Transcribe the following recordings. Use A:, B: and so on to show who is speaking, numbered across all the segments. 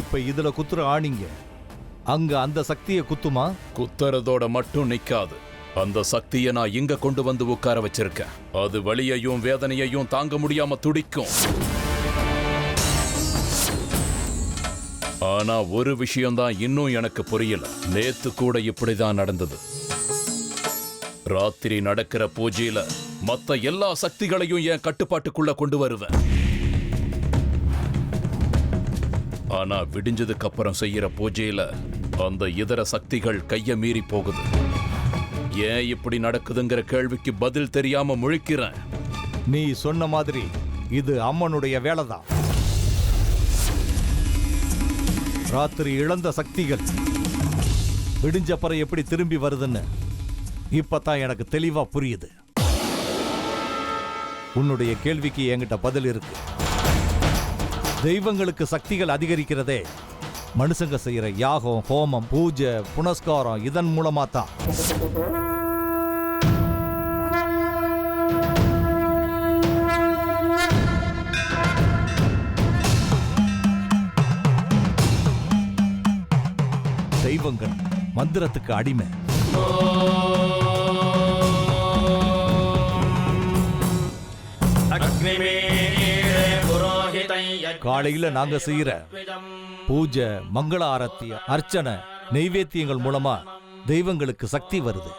A: இப்ப இதுல குத்துற ஆணிங்க அங்க அந்த சக்தியை குத்துமா?
B: குத்துறதோட மட்டும் நிக்காது. அந்த சக்தியை நான் இங்க கொண்டு வந்து உட்கார வச்சிருக்கேன். அது வலியையும் வேதனையையும் தாங்க முடியாம துடிக்கும். ஆனா ஒரு விஷயம்தான் இன்னும் எனக்கு புரியல. நேத்து கூட இப்படிதான் நடந்தது. ராத்திரி நடக்கிற பூஜையில மத்த எல்லா சக்திகளையும் என் கட்டுப்பாட்டுக்குள்ள கொண்டு வருவேன். ஆனா விடிஞ்சதுக்கு அப்புறம் செய்யற பூஜையில அந்த இதர சக்திகள் கைய மீறி போகுது. ஏன் இப்படி நடக்குதுங்கிற கேள்விக்கு பதில் தெரியாம முழிக்கிறேன்.
A: நீ சொன்ன மாதிரி இது அம்மனுடைய வேலைதான். ராத்திரி இழந்த சக்திகள் விடிஞ்சப்பறம் எப்படி திரும்பி வருதுன்னு இப்பதான் எனக்கு தெளிவா புரியுது. உன்னுடைய கேள்விக்கு என்கிட்ட பதில் இருக்கு. தெய்வங்களுக்கு சக்திகள் அதிகரிக்கிறதே மனுஷங்க செய்யற யாகம், ஹோமம், பூஜை, புனஸ்காரம் இதன் மூலமா தான். தெய்வங்கள் மந்திரத்துக்கு அடிமை. காலையில நாங்க செய்யற பூஜை, மங்கள ஆரத்தி, அர்ச்சனை, நைவேத்தியங்கள் மூலமா தெய்வங்களுக்கு சக்தி வருது.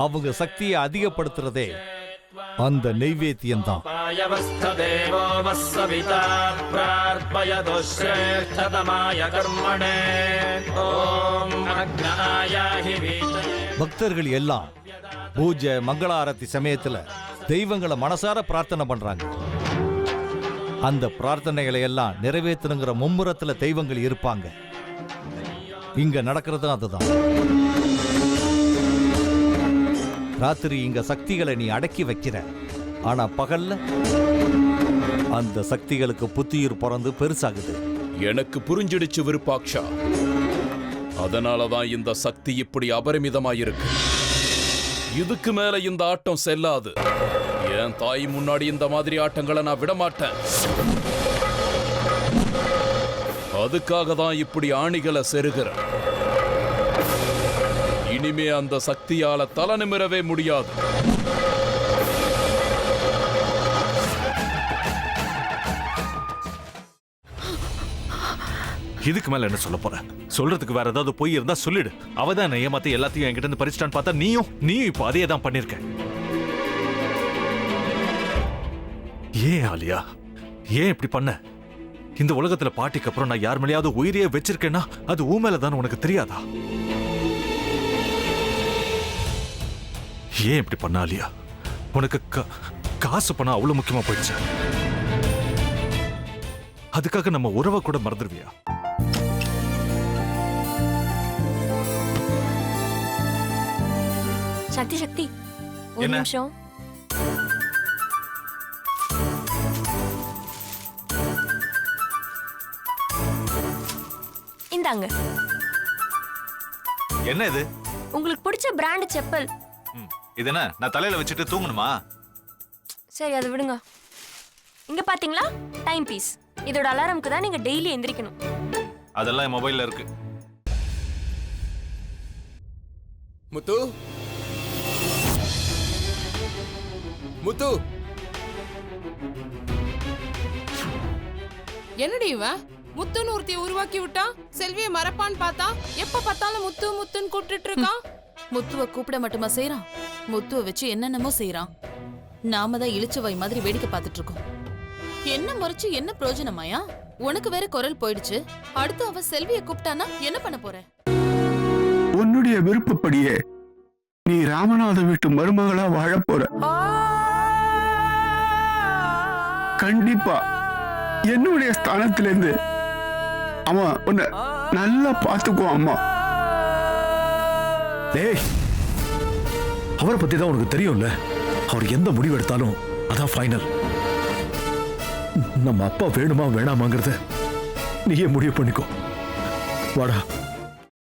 A: அவங்க சக்தியை அதிகப்படுத்துறதே அந்த நைவேத்தியம் தான். பக்தர்கள் எல்லாம் பூஜை, மங்கள ஆரத்தி சமயத்துல தெய்வங்களை மனசார பிரார்த்தனை பண்றாங்க. அந்த பிரார்த்தனைகளை எல்லாம் நிறைவேற்றணுங்கிற மும்முரத்துல தெய்வங்கள் இருப்பாங்க. இங்க நடக்கிறதும் அதுதான். ராத்திரி இங்க சக்திகளை நீ அடக்கி வைக்கிற. ஆனா பகல்ல அந்த சக்திகளுக்கு புத்துயிர் பிறந்து பெருசாகுது.
B: எனக்கு புரிஞ்சிடுச்சு விருப்பாக்ஷா. அதனாலதான் இந்த சக்தி இப்படி அபரிமிதமாயிருக்கு. இதுக்கு மேல இந்த ஆட்டம் செல்லாது. என் தாய் முன்னாடி இந்த மாதிரி ஆட்டங்களை நான் விடமாட்டேன். அதுக்காக தான் இப்படி ஆணிகளை செருகிறேன். இனிமே அந்த சக்தியால தலை நிமிரவே முடியாது.
C: இதுக்கு மேல என்ன சொல்ல போற? சொல்றதுக்கு வேற ஏதாவது போய் இருந்தா சொல்லிடு. அவதான் ஏமாத்தி எல்லாத்தையும் என்கிட்ட இருந்து பறிச்சிட்டான்னு பார்த்தா நீயும் இப்ப அதே தான் பண்ணிருக்க. ஏன் ஆலியா, ஏன் இப்படி பண்ண? இந்த உலகத்துல பாட்டிக்கு அப்புறம் நான் யார் மேலேயாவது உயிரையே வச்சிருக்கேன்னா அது ஊ மேலதான் உனக்கு தெரியாதா? ஏன் இப்படி பண்ண ஆலியா? உனக்கு காசு பணம் அவ்வளவு முக்கியமா போயிடுச்சு. அதுக்காக நம்ம உறவை கூட மறந்துடுவியா?
D: சக்தி சக்தி ஒரு நிமிஷம். இந்தாங்க.
C: என்ன இது?
D: உங்களுக்கு பிடிச்ச பிராண்ட் செப்பல்.
C: இது என்ன நான் தலையில வச்சுட்டு தூங்கணுமா?
D: சரி அதை விடுங்க. இங்க பாத்தீங்களா டைம் பீஸ். இதோட அலாரம்க்கு தான் நீங்க டெய்லி எந்திரிக்கணும்.
C: அதெல்லாம் என் மொபைல்ல இருக்கு.
E: முத்து, முத்து,
F: என்னடி இவன் முத்துன்னு ஒருத்தைய உருவாக்கி விட்டான். செல்வியை மறப்பான்னு பார்த்தா எப்ப பார்த்தாலும் முத்து முத்துன்னு கூப்பிட்டு இருக்கான்.
G: முத்துவ கூப்பிட மட்டுமா செய்யறான்? முத்துவ வச்சு என்னென்னமோ செய்யறான். நாம தான் இளிச்சவாய் மாதிரி வேடிக்கை பார்த்துட்டு இருக்கோம். என்ன முறைச்சு என்ன பிரயோஜனமாயா? உனக்கு வேற குரல் போயிடுச்சு. அடுத்து அவ செல்வியை கூப்பிட்டானா என்ன பண்ண போற?
H: உன்னுடைய விருப்பப்படியே நீ ராமநாத வீட்டு மருமகளா வாழ போற. கண்டிப்பா என்னுடைய ஸ்தானத்திலிருந்து அவன் உன்னை நல்லா பார்த்துக்குவான். அம்மா,
I: டேய், அவரை பத்தி தான் உனக்கு தெரியும்ல. அவர் எந்த முடிவு எடுத்தாலும் அதான் ஃபைனல். நம்ம அப்பா வேணுமா வேணாமாங்கிறத நீயே முடிவு பண்ணிக்கோ. வாடா.